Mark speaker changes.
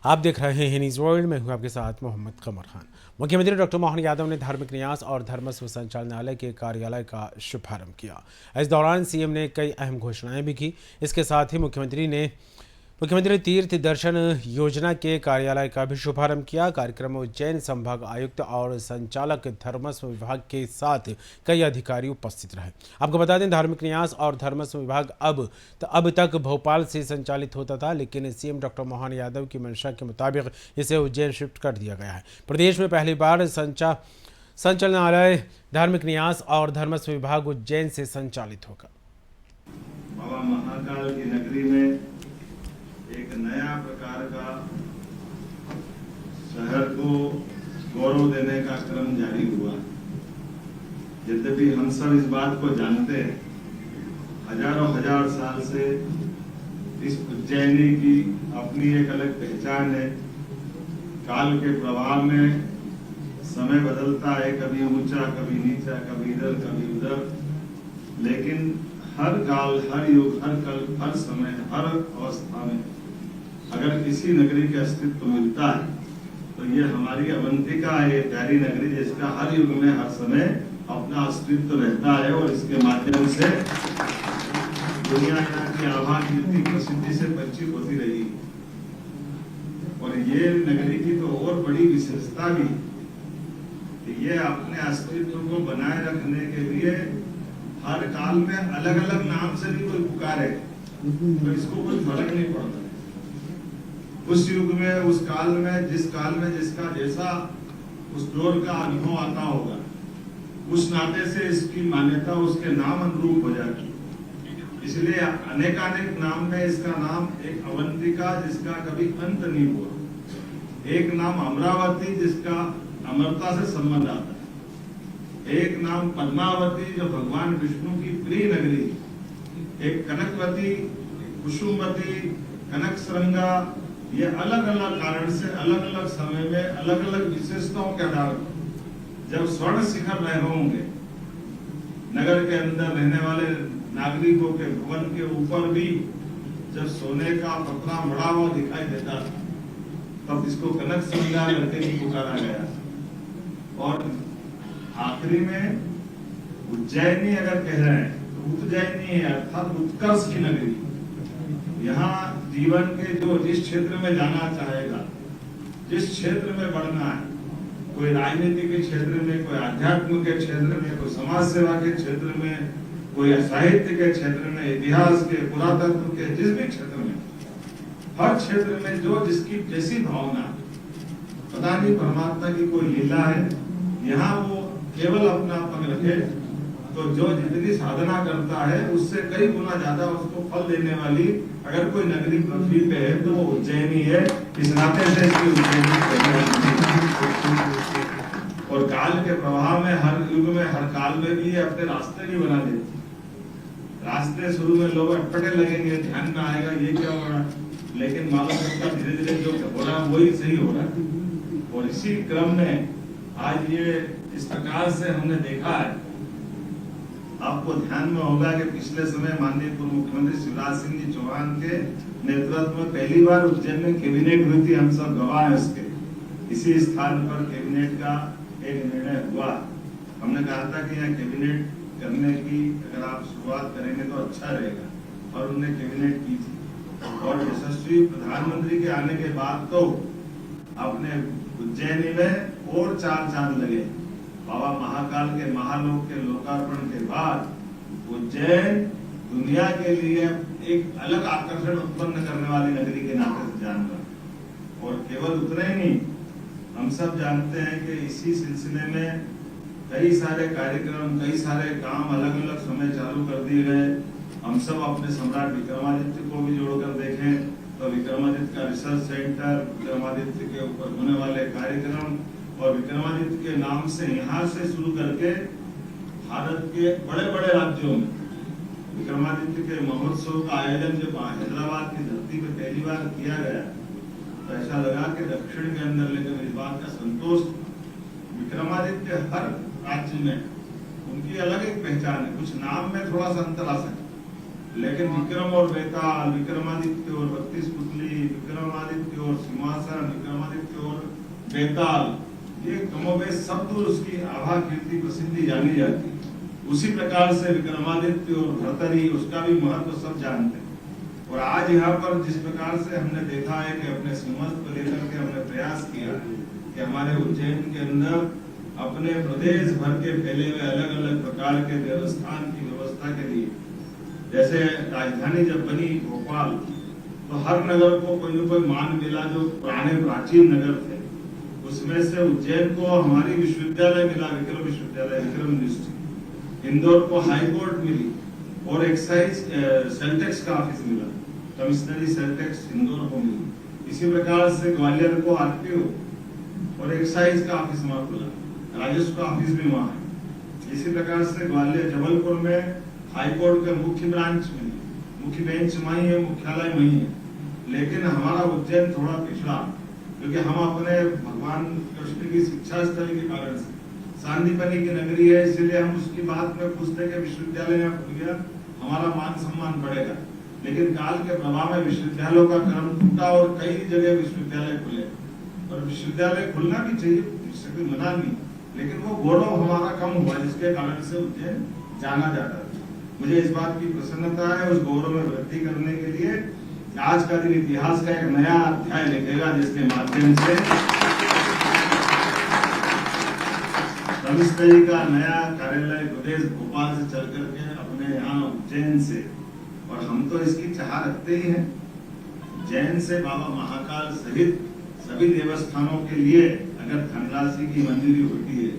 Speaker 1: आप देख रहे हैं न्यूज़ वर्ल्ड में, हूं आपके साथ मोहम्मद कमर खान। मुख्यमंत्री डॉक्टर मोहन यादव ने धार्मिक न्यास और धर्मस्व संचालनालय के कार्यालय का शुभारंभ किया। इस दौरान सीएम ने कई अहम घोषणाएं भी की। इसके साथ ही मुख्यमंत्री तीर्थ दर्शन योजना के कार्यालय का भी शुभारंभ किया। कार्यक्रम में उज्जैन संभाग आयुक्त और संचालक धर्मस्व विभाग के साथ कई अधिकारी उपस्थित रहे। आपको बता दें, धार्मिक न्यास और धर्मस्व विभाग अब तक भोपाल से संचालित होता था, लेकिन सीएम डॉक्टर मोहन यादव की मंशा के मुताबिक इसे उज्जैन शिफ्ट कर दिया गया है। प्रदेश में पहली बार संचालनालय धार्मिक न्यास और धर्मस्व विभाग उज्जैन से संचालित होगा।
Speaker 2: बाबा महाकाल की नगरी में एक नया प्रकार का शहर को गौरव देने का क्रम जारी हुआ। यद्यपि हम सब इस बात को जानते हैं, हजारों हजार साल से इस उज्जैनी की अपनी एक अलग पहचान है। काल के प्रभाव में समय बदलता है, कभी ऊंचा, कभी नीचा, कभी इधर, कभी उधर, लेकिन हर काल, हर युग, हर कल, हर समय, हर अवस्था में अगर किसी नगरी का अस्तित्व मिलता है तो ये हमारी अवंतिका है, प्यारी नगरी, जिसका हर युग में, हर समय अपना अस्तित्व रहता है और इसके माध्यम से दुनिया की आभा कीर्ति प्रसिद्धि से परिचित होती रही। और ये नगरी की तो और बड़ी विशेषता भी कि ये अपने अस्तित्व को बनाए रखने के लिए हर काल में अलग अलग नाम से भी कोई पुकारे तो इसको कोई फर्क नहीं पड़ता। उस युग में, उस काल में, जिस काल में जिसका जैसा उस दौर का अनुभव आता होगा, उस नाते से इसकी मान्यता उसके नाम अनुरूप हो जाती। इसलिए अनेकानेक नाम में इसका नाम एक अवंतिका, जिसका कभी अंत नहीं हुआ। एक नाम अमरावती, जिसका अमरता से संबंध आता है। एक नाम पद्मावती, जो भगवान विष्णु की प्रिय नगरी। एक कनकवती, कुसुमवती, कनकसरंगा, ये अलग अलग कारण से अलग अलग समय में अलग अलग विशेषताओं के आधार पर जब स्वर्ण शिखर रहे होंगे, नगर के अंदर रहने वाले नागरिकों के भवन के ऊपर भी जब सोने का पतरा मड़ा हुआ दिखाई देता था, तब इसको कनक संज्ञा करके ही पुकारा गया। और आखिरी में उज्जैनी अगर कह रहे हैं तो उज्जैनी है, अर्थात उत्कर्ष की नगरी। यहाँ जीवन के जिस क्षेत्र में जाना चाहेगा, जिस क्षेत्र में बढ़ना है, कोई राजनीति के क्षेत्र में, कोई आध्यात्म के क्षेत्र में, कोई समाज सेवा के क्षेत्र में, कोई साहित्य के क्षेत्र में, इतिहास के, पुरातत्व के, जिस भी क्षेत्र में, हर क्षेत्र में जो जिसकी जैसी भावना, पता नहीं परमात्मा की कोई लीला है। यहाँ वो केवल अपना पग रखे तो जो जितनी साधना करता है उससे कई गुना ज्यादा उसको फल देने वाली अगर कोई नगरी पृथ्वी पे है तो वो उज्जैनी है। इस नाते से इसकी उज्जैनी। और काल के प्रभाव में हर युग में, हर काल में भी अपने रास्ते भी बना देती। रास्ते शुरू में लोग अटपटे लगेंगे, ध्यान में आएगा ये क्या हो रहा है, लेकिन मालूम पड़ता धीरे धीरे जो हो रहा है वही सही हो रहा है। और इसी क्रम में आज ये इस प्रकार से हमने देखा है। आपको ध्यान में होगा कि पिछले समय माननीय पूर्व मुख्यमंत्री शिवराज सिंह जी चौहान के नेतृत्व में पहली बार उज्जैन में कैबिनेट हुई थी। हम सब गवाह हैं उसके। इसी स्थान पर कैबिनेट का एक निर्णय हुआ। हमने कहा था कि यहाँ कैबिनेट करने की अगर आप शुरुआत करेंगे तो अच्छा रहेगा, और उन्होंने कैबिनेट की थी। और यशस्वी प्रधानमंत्री के आने के बाद तो अपने उज्जैनी में और चार चांद लगे। बाबा महाकाल के महालोक के लोकार्पण के बाद उज्जैन दुनिया के लिए एक अलग आकर्षण उत्पन्न करने वाली नगरी के नाते से जान रहा। और केवल उतना ही नहीं, हम सब जानते हैं कि इसी सिलसिले में कई सारे कार्यक्रम, कई सारे काम अलग अलग समय चालू कर दिए गए। हम सब अपने सम्राट विक्रमादित्य को भी जोड़कर देखें तो विक्रमादित्य का रिसर्च सेंटर, विक्रमादित्य के ऊपर होने वाले कार्यक्रम, और विक्रमादित्य के नाम से यहाँ से शुरू करके भारत के बड़े बड़े राज्यों में विक्रमादित्य के महोत्सव का आयोजन जब हैदराबाद की धरती पे पहली बार किया गया तो ऐसा लगा कि दक्षिण के अंदर, लेकिन इस बात का संतोष, विक्रमादित्य हर राज्य में उनकी अलग एक पहचान है। कुछ नाम में थोड़ा सा अंतर आ सकता, लेकिन विक्रम और बेताल, विक्रमादित्य और 32 पुतली, विक्रमादित्य और सिंहासन, विक्रमादित्य और बेताल, ये कमोबेश शब्द उसकी आभा कीर्ति प्रसिद्धि जानी जाती है। उसी प्रकार से विक्रमादित्य और भर्तरी, उसका भी महत्व सब जानते हैं। और आज यहाँ पर जिस प्रकार से हमने देखा है कि अपने सिंहस्थ को लेकर के हमने प्रयास किया कि हमारे उज्जैन के अंदर अपने प्रदेश भर के फैले हुए अलग अलग प्रकार के देवस्थान की व्यवस्था के लिए, जैसे राजधानी जब बनी भोपाल, तो हर नगर को कोई न कोई मान मिला। जो पुराने प्राचीन नगर थे उसमें से उज्जैन को हमारी विश्वविद्यालय मिला, विक्रम विश्वविद्यालय, विक्रम यूनिवर्सिटी। इंदौर को हाई कोर्ट मिली और एक्साइज सेल्टेक्स का ऑफिस मिला, कमिश्नरी सेल्टेक्स इंदौर को मिली। इसी प्रकार से ग्वालियर को आरटीओ और एक्साइज का ऑफिस वहां खुला, राजस्व का ऑफिस भी वहां है। इसी प्रकार से ग्वालियर जबलपुर में हाई कोर्ट के मुख्य ब्रांच मिली, मुख्य बेंच वहीं है, मुख्यालय वहीं है। लेकिन हमारा उज्जैन थोड़ा पिछड़ा, क्योंकि हम अपने भगवान कृष्ण की शिक्षा स्थल के कारण से शांतिपनी की नगरी है, इसलिए हम उसकी बात में पूछते कि विश्वविद्यालय यहाँ खुल गया, हमारा मान सम्मान बढ़ेगा। लेकिन काल के प्रभाव में विश्वविद्यालयों का क्रम टूटा और कई जगह विश्वविद्यालय खुले, और विश्वविद्यालय खुलना भी चाहिए, इससे कोई मना नहीं, लेकिन वो गौरव हमारा कम हुआ जिसके कारण से उज्जैन जाना जाता था। मुझे इस बात की प्रसन्नता है, उस गौरव में वृद्धि करने के लिए आज का दिन इतिहास का एक नया अध्याय लिखेगा, जिसके माध्यम से कमिश्नरी का नया कार्यालय प्रदेश भोपाल से चल करके अपने यहाँ उज्जैन से, और हम तो इसकी चाह रखते ही हैं, उज्जैन से बाबा महाकाल सहित सभी देवस्थानों के लिए अगर धनराशि की मंजूरी होती है